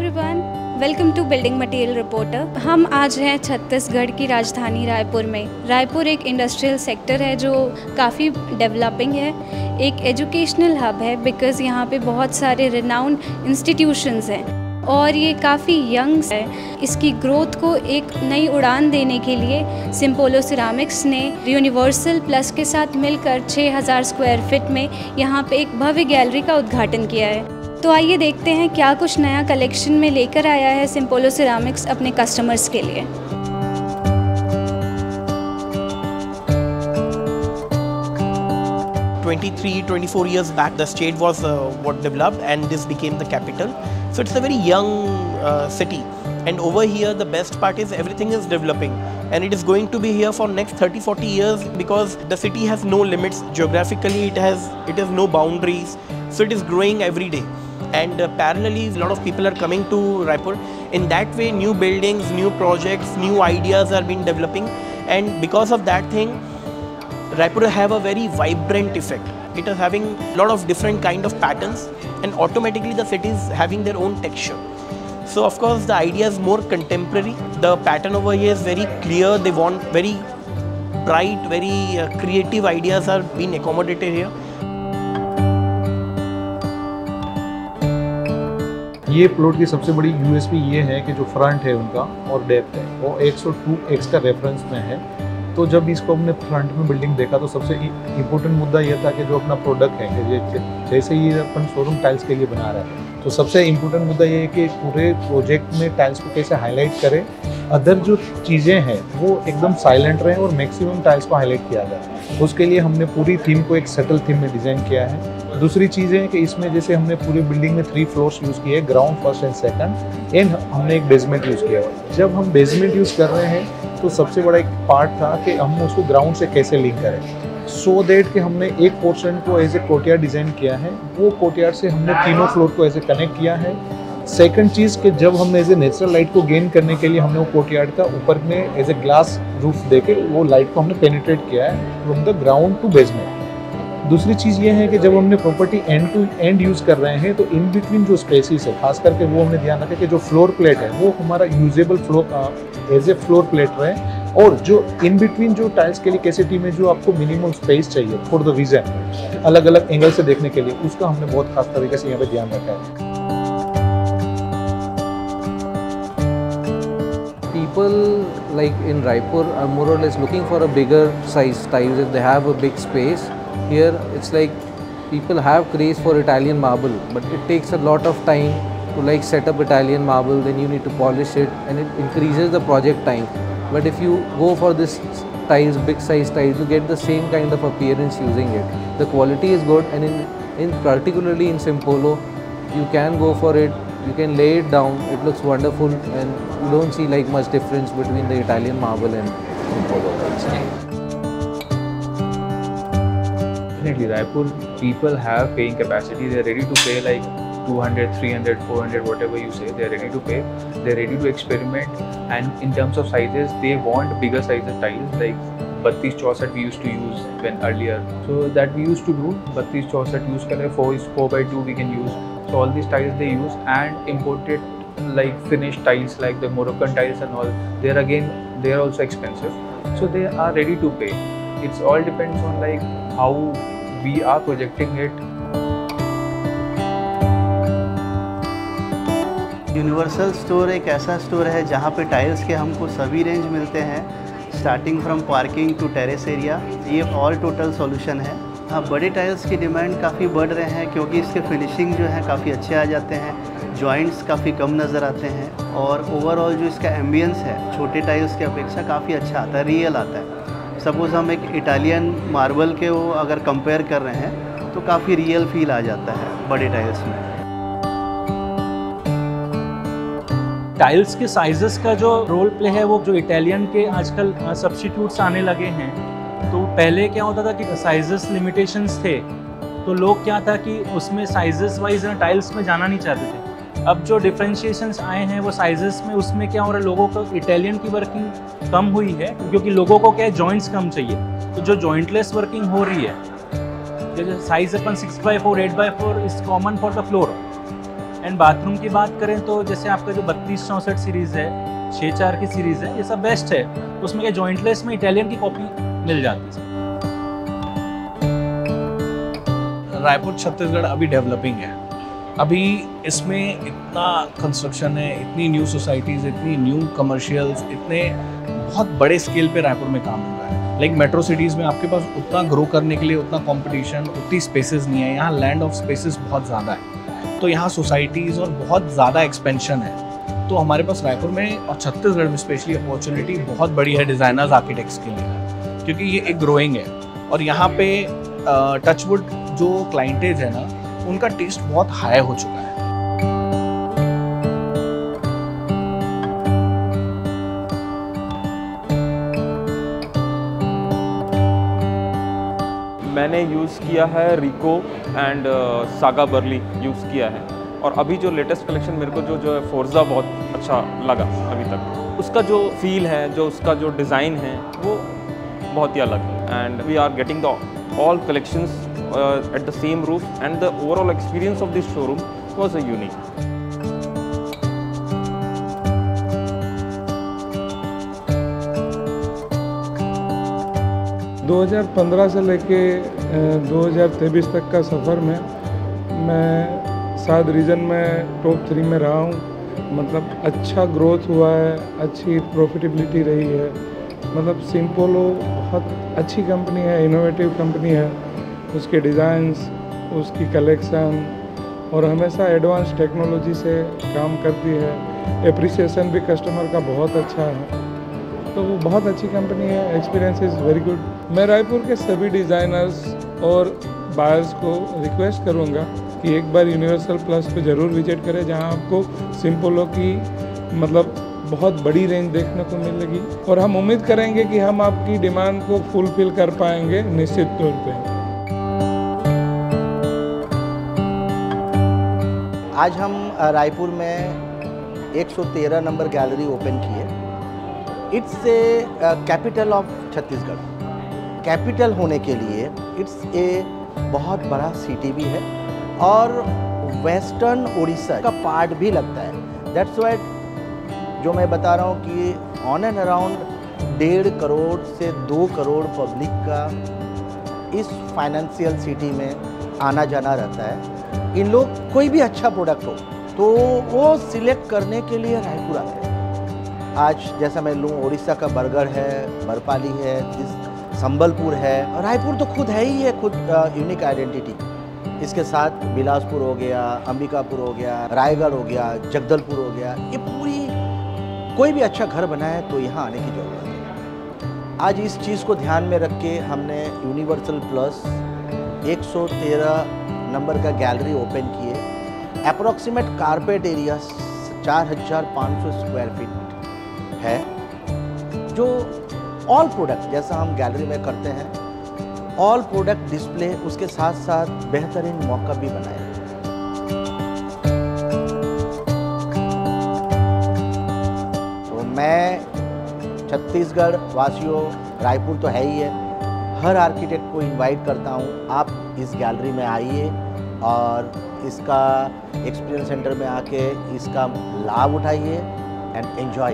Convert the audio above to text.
Everyone, welcome to building material reporter. हम आज हैं छत्तीसगढ़ की राजधानी रायपुर में। रायपुर एक इंडस्ट्रियल सेक्टर है जो काफ़ी डेवलपिंग है, एक एजुकेशनल हब है बिकॉज़ यहाँ पे बहुत सारे रिनाउंड इंस्टीट्यूशंस हैं और ये काफ़ी यंग है। इसकी ग्रोथ को एक नई उड़ान देने के लिए सिम्पोलो सिरामिक्स ने यूनिवर्सल प्लस के साथ मिलकर 6000 स्क्वायर फीट में यहाँ पे एक भव्य गैलरी का उद्घाटन किया है। तो आइए देखते हैं क्या कुछ नया कलेक्शन में लेकर आया है सिम्पोलो सिरामिक्स अपने कस्टमर्स के लिए। Twenty-three, 24 years back, the state was what developed, and this became the capital. So it's a very young city, and over here the best part is everything is developing, and it is going to be here for next 30-40 years because the city has no limits geographically. It has no boundaries, so it is growing every day. And parallelly, a lot of people are coming to Raipur. In that way, new buildings, new projects, new ideas are being developing, and because of that thing, Raipur have a very vibrant effect. It is having a lot of different kind of patterns, and automatically the city is having their own texture. So of course the idea is more contemporary. The pattern over here is very clear. They want very bright, very creative ideas are being accommodated here. ये plot की सबसे बड़ी USP ये है कि जो front है उनका और डेप्थ है वो 102x का रेफरेंस में है। तो जब इसको अपने फ्रंट में बिल्डिंग देखा तो सबसे इम्पोर्टेंट मुद्दा ये था कि जो अपना प्रोडक्ट है कि जैसे ये अपन शोरूम टाइल्स के लिए बना रहा है, तो सबसे इम्पोर्टेंट मुद्दा ये है कि पूरे प्रोजेक्ट में टाइल्स को कैसे हाईलाइट करें, अदर जो चीज़ें हैं वो एकदम साइलेंट रहें और मैक्सिमम टाइल्स को हाईलाइट किया जाए। उसके लिए हमने पूरी थीम को एक सेटल थीम में डिज़ाइन किया है। दूसरी चीज़ है कि इसमें जैसे हमने पूरी बिल्डिंग में 3 फ्लोर्स यूज़ किए, ground, first and second, and हमने एक बेसमेंट यूज़ किया। जब हम बेसमेंट यूज़ कर रहे हैं तो सबसे बड़ा एक पार्ट था कि हम उसको ग्राउंड से कैसे लिंक करें, सो दैट कि हमने एक पोर्शन को एज ए कोर्टयार्ड डिज़ाइन किया है, वो कोर्टयार्ड से हमने तीनों फ्लोर को ऐसे कनेक्ट किया है। सेकंड चीज़ कि जब हमने एज ए नेचुरल लाइट को गेन करने के लिए हमने वो कोर्टयार्ड का ऊपर में एज ए ग्लास रूफ देके वो लाइट को हमने पेनिट्रेट किया है from the ground to basement. दूसरी चीज़ ये है कि जब हमने property end to end use कर रहे हैं तो इन बिटवीन जो स्पेसिस है खास करके वो हमने ध्यान रखा कि जो फ्लोर प्लेट है वो हमारा usable floor as a floor plate रहे, और जो इन बिटवीन जो टाइल्स के लिए कैपेसिटी में जो आपको मिनिमम स्पेस चाहिए फॉर द विजन अलग अलग एंगल से देखने के लिए, उसका हमने बहुत खास तरीके से यहाँ पे ध्यान रखा है। People like in Raipur are more or less looking for a bigger size tiles if they have a big space. Here it's like people have craze for Italian marble, but it takes a lot of time to like set up Italian marble, then you need to polish it and it increases the project time. But if you go for this tiles, big size tiles, you get the same kind of appearance using it. The quality is good, and in particularly in Simpolo, you can go for it. You can lay it down, it looks wonderful, and you don't see like much difference between the Italian marble and Simpolo tiles. Definitely, Raipur people have paying capacity. They are ready to pay like 200, 300, 400, whatever you say. They are ready to pay. They are ready to experiment. And in terms of sizes, they want bigger sizes tiles like 32-64 we used to use when earlier. So that we used to do 32-64 use kar 4x2 we can use. So all these tiles they use, and imported like finished tiles like the Moroccan tiles and all. They are also expensive. So they are ready to pay. It's all depends on like how we are projecting it. Universal store एक ऐसा store है जहाँ पे tiles के हमको सभी range मिलते हैं, starting from parking two terrace area. ये ऑल टोटल सॉल्यूशन है। हाँ, बड़े टाइल्स की डिमांड काफ़ी बढ़ रहे हैं क्योंकि इसके फिनिशिंग जो है काफ़ी अच्छे आ जाते हैं, जॉइंट्स काफ़ी कम नज़र आते हैं, और ओवरऑल जो इसका एम्बियंस है छोटे टाइल्स की अपेक्षा काफ़ी अच्छा आता है, रियल आता है। सपोज़ हम एक इटालियन मार्बल के वो अगर कंपेयर कर रहे हैं तो काफ़ी रियल फील आ जाता है बड़े टाइल्स में। टाइल्स के साइजेस का जो रोल प्ले है वो जो इटालियन के आजकल सब्स्टिट्यूट्स आने लगे हैं, तो पहले क्या होता था कि साइजेस लिमिटेशंस थे, तो लोग क्या था कि उसमें साइजेस वाइज टाइल्स में जाना नहीं चाहते थे। अब जो डिफ्रेंशिएशंस आए हैं वो साइजेस में, उसमें क्या हो रहा है, लोगों को इटालियन की वर्किंग कम हुई है क्योंकि लोगों को क्या है जॉइंट्स कम चाहिए, तो जो जॉइंटलेस वर्किंग हो रही है, जैसे size upon 6x4, 8x4 is common for the floor, and bathroom की बात करें तो जैसे आपका जो 3264 सीरीज़ है, 64 की सीरीज़ है, ये सब बेस्ट है। उसमें क्या जॉइंटलेस में इटालियन की कॉपी मिल जाती है। रायपुर छत्तीसगढ़ अभी डेवलपिंग है। अभी इसमें इतना कंस्ट्रक्शन है, इतनी न्यू सोसाइटीज़, इतनी न्यू कमर्शियल्स, इतने बहुत बड़े स्केल पे रायपुर में काम हो रहा है। लाइक मेट्रो सिटीज़ में आपके पास उतना ग्रो करने के लिए उतना कंपटीशन, उतनी स्पेसेस नहीं है। यहाँ लैंड ऑफ स्पेसेस बहुत ज़्यादा है, तो यहाँ सोसाइटीज़ और बहुत ज़्यादा एक्सपेंशन है। तो हमारे पास रायपुर में और छत्तीसगढ़ में स्पेशली अपॉर्चुनिटी बहुत बड़ी है डिज़ाइनर्स आर्किटेक्ट्स के लिए, क्योंकि ये एक ग्रोइंग है। और यहाँ पे टचवुड जो क्लाइंटेज है ना, उनका टेस्ट बहुत हाई हो चुका है। मैंने यूज़ किया है रिको एंड सागा बर्ली यूज़ किया है, और अभी जो लेटेस्ट कलेक्शन मेरे को जो है फोर्जा बहुत अच्छा लगा अभी तक। उसका जो फील है, जो उसका जो डिज़ाइन है, वो बहुत ही अलग है। And we are getting the all collections at the same roof, and the overall experience of this showroom was a unique. – 2015 से लेके 2023 तक का सफ़र में मैं 7 रीजन में टॉप 3 में रहा हूँ। मतलब अच्छा ग्रोथ हुआ है, अच्छी प्रॉफिटेबिलिटी रही है। मतलब सिम्पोलो बहुत अच्छी कंपनी है, इनोवेटिव कंपनी है। उसके डिज़ाइंस, उसकी कलेक्शन और हमेशा एडवांस टेक्नोलॉजी से काम करती है। एप्रिसिएशन भी कस्टमर का बहुत अच्छा है, तो वो बहुत अच्छी कंपनी है। Experience is very good. मैं रायपुर के सभी डिज़ाइनर्स और बायर्स को रिक्वेस्ट करूँगा कि एक बार यूनिवर्सल प्लस को ज़रूर विजिट करें, जहाँ आपको सिम्पोलो की मतलब बहुत बड़ी रेंज देखने को मिलेगी। और हम उम्मीद करेंगे कि हम आपकी डिमांड को फुलफिल कर पाएंगे निश्चित तौर पे। आज हम रायपुर में 113 नंबर गैलरी ओपन की है। It's a capital of Chhattisgarh. Capital होने के लिए इट्स ए बहुत बड़ा सिटी भी है और वेस्टर्न उड़ीसा का पार्ट भी लगता है। दैट्स वाई जो मैं बता रहा हूँ कि ऑन एंड अराउंड 1.5 करोड़ से 2 करोड़ पब्लिक का इस फाइनेंशियल सिटी में आना जाना रहता है। इन लोग कोई भी अच्छा प्रोडक्ट हो तो वो सिलेक्ट करने के लिए रायपुर आते हैं। आज जैसा मैं लूँ, उड़ीसा का बर्गर है, बरपाली है, संबलपुर है, रायपुर तो खुद है ही है, खुद यूनिक आइडेंटिटी। इसके साथ बिलासपुर हो गया, अंबिकापुर हो गया, रायगढ़ हो गया, जगदलपुर हो गया। ये पूरी कोई भी अच्छा घर बनाए तो यहाँ आने की ज़रूरत है। आज इस चीज़ को ध्यान में रख के हमने यूनिवर्सल प्लस 113 नंबर का गैलरी ओपन किए। Approximate carpet area 4500 square feet है, जो ऑल प्रोडक्ट जैसा हम गैलरी में करते हैं, ऑल प्रोडक्ट डिस्प्ले, उसके साथ साथ बेहतरीन मौका भी बनाए। मैं छत्तीसगढ़ वासियों, रायपुर तो है ही है, हर आर्किटेक्ट को इनवाइट करता हूँ, आप इस गैलरी में आइए और इसका एक्सपीरियंस सेंटर में आके इसका लाभ उठाइए एंड एंजॉय।